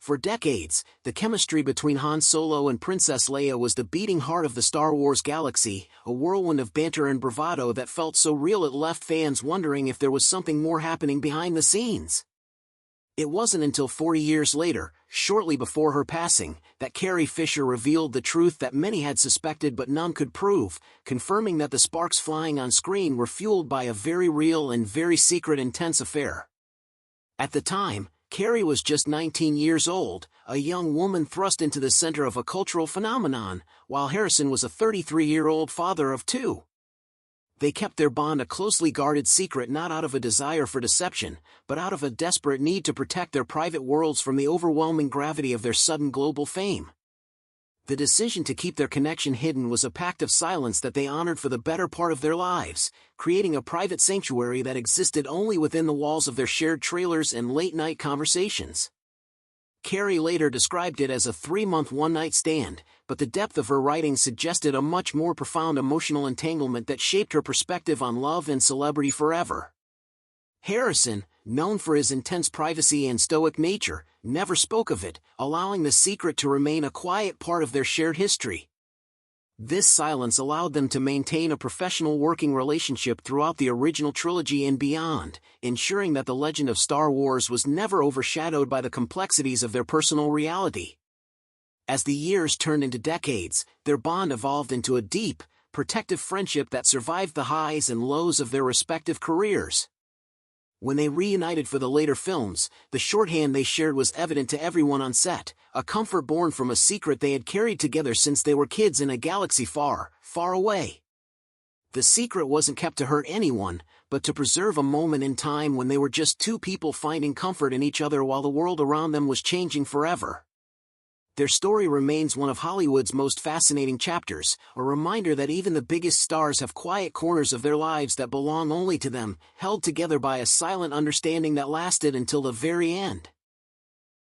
For decades, the chemistry between Han Solo and Princess Leia was the beating heart of the Star Wars galaxy, a whirlwind of banter and bravado that felt so real it left fans wondering if there was something more happening behind the scenes. It wasn't until 40 years later, shortly before her passing, that Carrie Fisher revealed the truth that many had suspected but none could prove, confirming that the sparks flying on screen were fueled by a very real and very secret intense affair. At the time, Carrie was just 19 years old, a young woman thrust into the center of a cultural phenomenon, while Harrison was a 33-year-old father of two. They kept their bond a closely guarded secret not out of a desire for deception, but out of a desperate need to protect their private worlds from the overwhelming gravity of their sudden global fame. The decision to keep their connection hidden was a pact of silence that they honored for the better part of their lives, creating a private sanctuary that existed only within the walls of their shared trailers and late-night conversations. Carrie later described it as a 3-month one-night stand, but the depth of her writing suggested a much more profound emotional entanglement that shaped her perspective on love and celebrity forever. Harrison, known for his intense privacy and stoic nature, never spoke of it, allowing the secret to remain a quiet part of their shared history. This silence allowed them to maintain a professional working relationship throughout the original trilogy and beyond, ensuring that the legend of Star Wars was never overshadowed by the complexities of their personal reality. As the years turned into decades, their bond evolved into a deep, protective friendship that survived the highs and lows of their respective careers. When they reunited for the later films, the shorthand they shared was evident to everyone on set, a comfort born from a secret they had carried together since they were kids in a galaxy far, far away. The secret wasn't kept to hurt anyone, but to preserve a moment in time when they were just two people finding comfort in each other while the world around them was changing forever. Their story remains one of Hollywood's most fascinating chapters, a reminder that even the biggest stars have quiet corners of their lives that belong only to them, held together by a silent understanding that lasted until the very end.